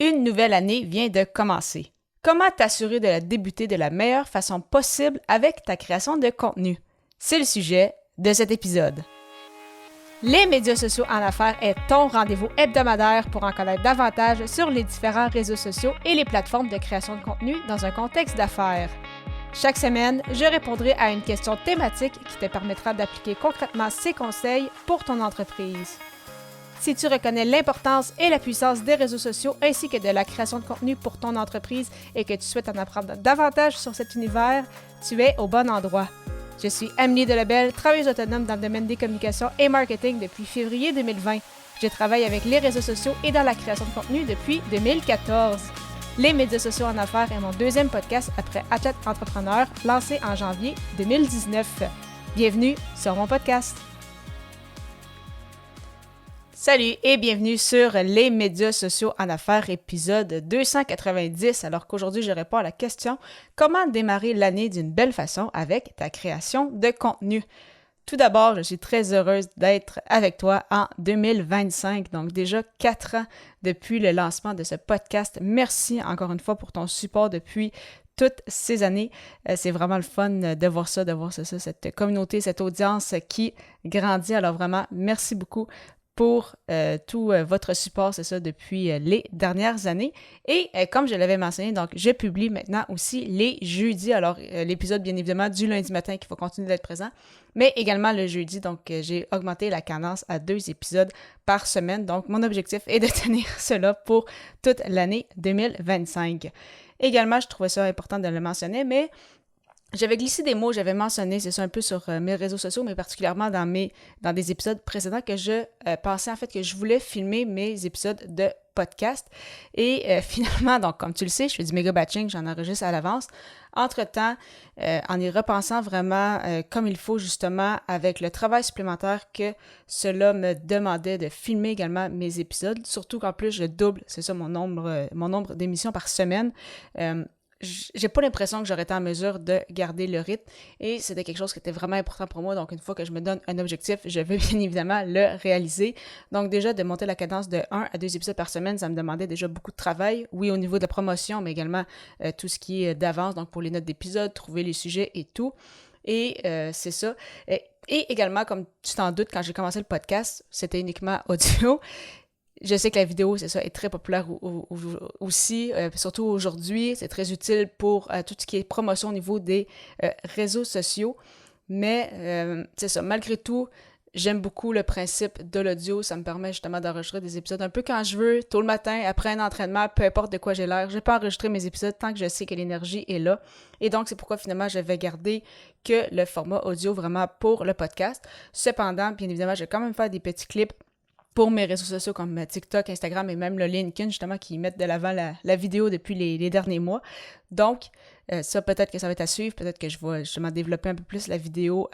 Une nouvelle année vient de commencer. Comment t'assurer de la débuter de la meilleure façon possible avec ta création de contenu? C'est le sujet de cet épisode. Les médias sociaux en affaires est ton rendez-vous hebdomadaire pour en connaître davantage sur les différents réseaux sociaux et les plateformes de création de contenu dans un contexte d'affaires. Chaque semaine, je répondrai à une question thématique qui te permettra d'appliquer concrètement ces conseils pour ton entreprise. Si tu reconnais l'importance et la puissance des réseaux sociaux ainsi que de la création de contenu pour ton entreprise et que tu souhaites en apprendre davantage sur cet univers, tu es au bon endroit. Je suis Amélie Delebel, travailleuse autonome dans le domaine des communications et marketing depuis février 2020. Je travaille avec les réseaux sociaux et dans la création de contenu depuis 2014. Les médias sociaux en affaires est mon deuxième podcast après Athlète Entrepreneur, lancé en janvier 2019. Bienvenue sur mon podcast. Salut et bienvenue sur les médias sociaux en affaires, épisode 290, alors qu'aujourd'hui je réponds à la question « Comment démarrer l'année d'une belle façon avec ta création de contenu? » Tout d'abord, je suis très heureuse d'être avec toi en 2025, donc déjà 4 ans depuis le lancement de ce podcast. Merci encore une fois pour ton support depuis toutes ces années. C'est vraiment le fun de voir ça, cette communauté, cette audience qui grandit. Alors vraiment, merci beaucoup pour tout votre support, c'est ça, depuis les dernières années. Et comme je l'avais mentionné, donc je publie maintenant aussi les jeudis. Alors, l'épisode, bien évidemment, du lundi matin qui va continuer d'être présent, mais également le jeudi. Donc, j'ai augmenté la cadence à 2 épisodes par semaine. Donc, mon objectif est de tenir cela pour toute l'année 2025. Également, je trouvais ça important de le mentionner, mais j'avais glissé des mots, j'avais mentionné, c'est ça un peu sur mes réseaux sociaux, mais particulièrement dans des épisodes précédents que je pensais en fait que je voulais filmer mes épisodes de podcast. Et finalement, donc comme tu le sais, je fais du méga batching, j'en enregistre à l'avance. Entre-temps, en y repensant vraiment comme il faut justement avec le travail supplémentaire que cela me demandait de filmer également mes épisodes, surtout qu'en plus je double, c'est ça mon nombre d'émissions par semaine. J'ai pas l'impression que j'aurais été en mesure de garder le rythme et c'était quelque chose qui était vraiment important pour moi. Donc, une fois que je me donne un objectif, je veux bien évidemment le réaliser. Donc, déjà, de monter la cadence de 1 à 2 épisodes par semaine, ça me demandait déjà beaucoup de travail. Oui, au niveau de la promotion, mais également tout ce qui est d'avance, donc pour les notes d'épisodes, trouver les sujets et tout. Et c'est ça. Et également, comme tu t'en doutes, quand j'ai commencé le podcast, c'était uniquement audio. Je sais que la vidéo, c'est ça, est très populaire aussi, surtout aujourd'hui. C'est très utile pour tout ce qui est promotion au niveau des réseaux sociaux. Mais c'est ça, malgré tout, j'aime beaucoup le principe de l'audio. Ça me permet justement d'enregistrer des épisodes un peu quand je veux, tôt le matin, après un entraînement, peu importe de quoi j'ai l'air. Je peux enregistrer mes épisodes tant que je sais que l'énergie est là. Et donc, c'est pourquoi finalement, je vais garder que le format audio vraiment pour le podcast. Cependant, bien évidemment, je vais quand même faire des petits clips pour mes réseaux sociaux comme TikTok, Instagram et même le LinkedIn, justement, qui mettent de l'avant la vidéo depuis les derniers mois. Donc, ça, peut-être que ça va être à suivre, peut-être que je vais justement développer un peu plus la vidéo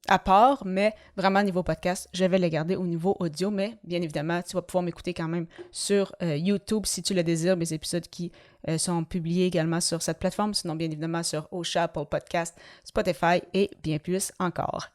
à part, mais vraiment, niveau podcast, je vais le garder au niveau audio, mais bien évidemment, tu vas pouvoir m'écouter quand même sur YouTube si tu le désires, mes épisodes qui sont publiés également sur cette plateforme, sinon bien évidemment sur Ocha, Apple Podcast, Spotify et bien plus encore.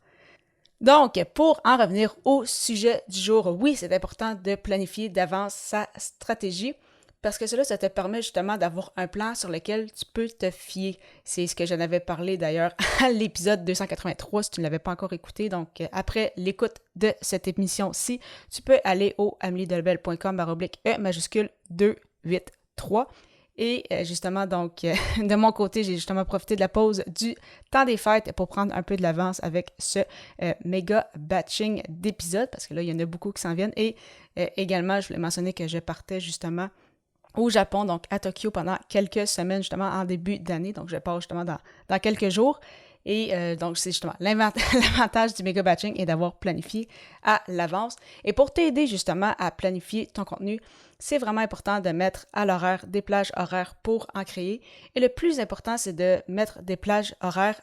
Donc, pour en revenir au sujet du jour, oui, c'est important de planifier d'avance sa stratégie parce que cela, ça te permet justement d'avoir un plan sur lequel tu peux te fier. C'est ce que j'en avais parlé d'ailleurs à l'épisode 283 si tu ne l'avais pas encore écouté. Donc, après l'écoute de cette émission-ci, tu peux aller au ameliedelebel.com/E283. Et justement, donc, de mon côté, j'ai justement profité de la pause du temps des fêtes pour prendre un peu de l'avance avec ce méga batching d'épisodes, parce que là, il y en a beaucoup qui s'en viennent. Et également, je voulais mentionner que je partais justement au Japon, donc à Tokyo, pendant quelques semaines, justement, en début d'année. Donc, je pars justement dans quelques jours. Et donc, c'est justement l'avantage du méga batching est d'avoir planifié à l'avance. Et pour t'aider justement à planifier ton contenu, c'est vraiment important de mettre à l'horaire des plages horaires pour en créer. Et le plus important, c'est de mettre des plages horaires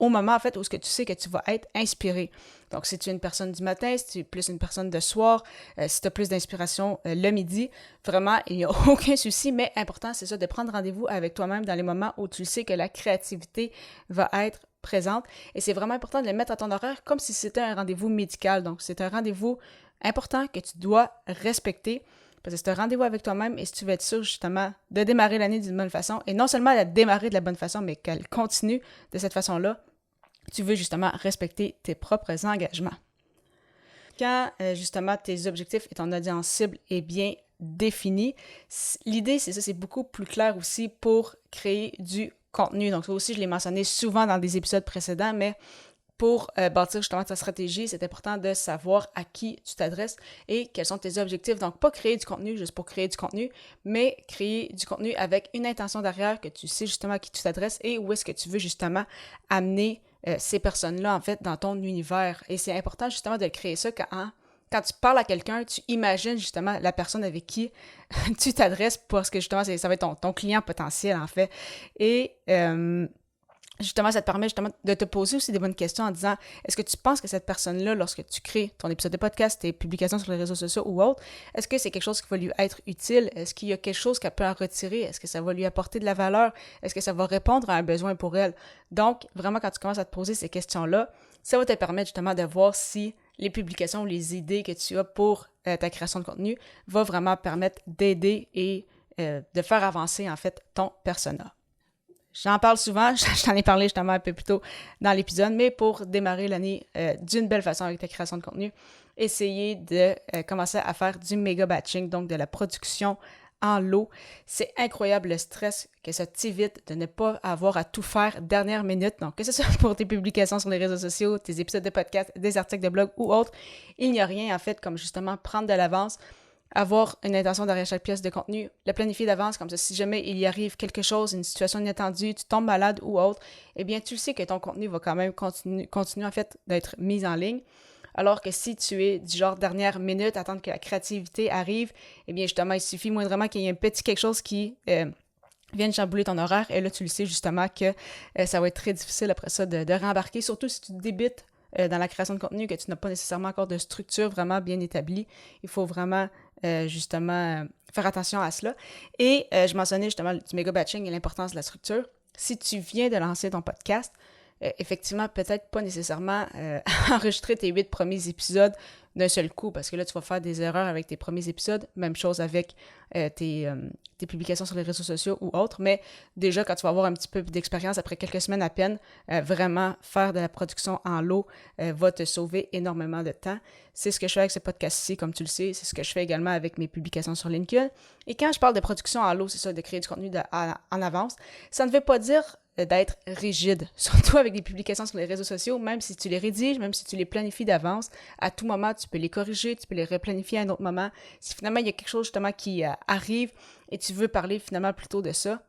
au moment en fait où ce que tu sais que tu vas être inspiré. Donc, si tu es une personne du matin, si tu es plus une personne de soir, si tu as plus d'inspiration le midi, vraiment, il n'y a aucun souci, mais important, c'est ça, de prendre rendez-vous avec toi-même dans les moments où tu sais que la créativité va être présente. Et c'est vraiment important de le mettre à ton horaire comme si c'était un rendez-vous médical. Donc, c'est un rendez-vous important que tu dois respecter. Parce que c'est un rendez-vous avec toi-même et si tu veux être sûr justement de démarrer l'année d'une bonne façon, et non seulement de démarrer de la bonne façon, mais qu'elle continue de cette façon-là, tu veux justement respecter tes propres engagements. Quand justement tes objectifs et ton audience cible est bien définie, l'idée c'est ça, c'est beaucoup plus clair aussi pour créer du contenu. Donc ça aussi, je l'ai mentionné souvent dans des épisodes précédents, mais pour bâtir justement ta stratégie, c'est important de savoir à qui tu t'adresses et quels sont tes objectifs. Donc, pas créer du contenu juste pour créer du contenu, mais créer du contenu avec une intention derrière que tu sais justement à qui tu t'adresses et où est-ce que tu veux justement amener ces personnes-là, en fait, dans ton univers. Et c'est important justement de créer ça quand tu parles à quelqu'un, tu imagines justement la personne avec qui tu t'adresses parce que justement, ça va être ton client potentiel, en fait. Et justement, ça te permet justement de te poser aussi des bonnes questions en disant, est-ce que tu penses que cette personne-là, lorsque tu crées ton épisode de podcast, tes publications sur les réseaux sociaux ou autre, est-ce que c'est quelque chose qui va lui être utile? Est-ce qu'il y a quelque chose qu'elle peut en retirer? Est-ce que ça va lui apporter de la valeur? Est-ce que ça va répondre à un besoin pour elle? Donc, vraiment, quand tu commences à te poser ces questions-là, ça va te permettre justement de voir si les publications ou les idées que tu as pour ta création de contenu vont vraiment permettre d'aider et de faire avancer en fait ton persona. J'en parle souvent, je t'en ai parlé justement un peu plus tôt dans l'épisode, mais pour démarrer l'année d'une belle façon avec ta création de contenu, essayez de commencer à faire du méga batching, donc de la production en lot. C'est incroyable le stress que ça t'évite de ne pas avoir à tout faire dernière minute. Donc, que ce soit pour tes publications sur les réseaux sociaux, tes épisodes de podcast, des articles de blog ou autres, il n'y a rien en fait comme justement prendre de l'avance, avoir une intention derrière chaque pièce de contenu, le planifier d'avance, comme ça, si jamais il y arrive quelque chose, une situation inattendue, tu tombes malade ou autre, eh bien, tu sais que ton contenu va quand même continuer en fait d'être mis en ligne. Alors que si tu es du genre dernière minute, attendre que la créativité arrive, eh bien, justement, il suffit moindrement qu'il y ait un petit quelque chose qui vienne chambouler ton horaire, et là, tu le sais justement que ça va être très difficile après ça de rembarquer, surtout si tu débutes dans la création de contenu, que tu n'as pas nécessairement encore de structure vraiment bien établie. Il faut vraiment justement faire attention à cela. Et je mentionnais justement du méga batching et l'importance de la structure. Si tu viens de lancer ton podcast, effectivement, peut-être pas nécessairement enregistrer tes 8 premiers épisodes d'un seul coup, parce que là, tu vas faire des erreurs avec tes premiers épisodes. Même chose avec tes publications sur les réseaux sociaux ou autres. Mais déjà, quand tu vas avoir un petit peu d'expérience, après quelques semaines à peine, vraiment faire de la production en lot va te sauver énormément de temps. C'est ce que je fais avec ce podcast-ci, comme tu le sais. C'est ce que je fais également avec mes publications sur LinkedIn. Et quand je parle de production en lot, c'est ça, de créer du contenu en avance, ça ne veut pas dire d'être rigide, surtout avec des publications sur les réseaux sociaux, même si tu les rédiges, même si tu les planifies d'avance, à tout moment, tu peux les corriger, tu peux les replanifier à un autre moment. Si finalement, il y a quelque chose justement qui arrive et tu veux parler finalement plutôt de ça,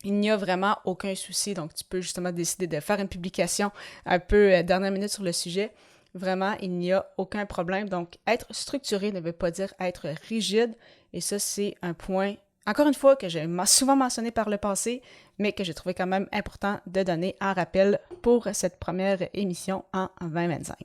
il n'y a vraiment aucun souci. Donc, tu peux justement décider de faire une publication un peu dernière minute sur le sujet. Vraiment, il n'y a aucun problème. Donc, être structuré ne veut pas dire être rigide. Et ça, c'est un point, encore une fois, que j'ai souvent mentionné par le passé, mais que j'ai trouvé quand même important de donner en rappel pour cette première émission en 2025.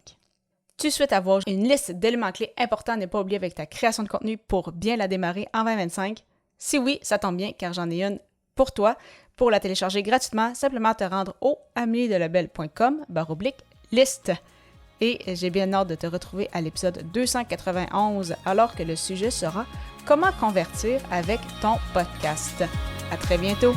Tu souhaites avoir une liste d'éléments clés importants à ne pas oublier avec ta création de contenu pour bien la démarrer en 2025? Si oui, ça tombe bien car j'en ai une pour toi. Pour la télécharger gratuitement, simplement te rendre au ameliedelabel.com/liste. Et j'ai bien hâte de te retrouver à l'épisode 291 alors que le sujet sera « Comment convertir avec ton podcast ». À très bientôt!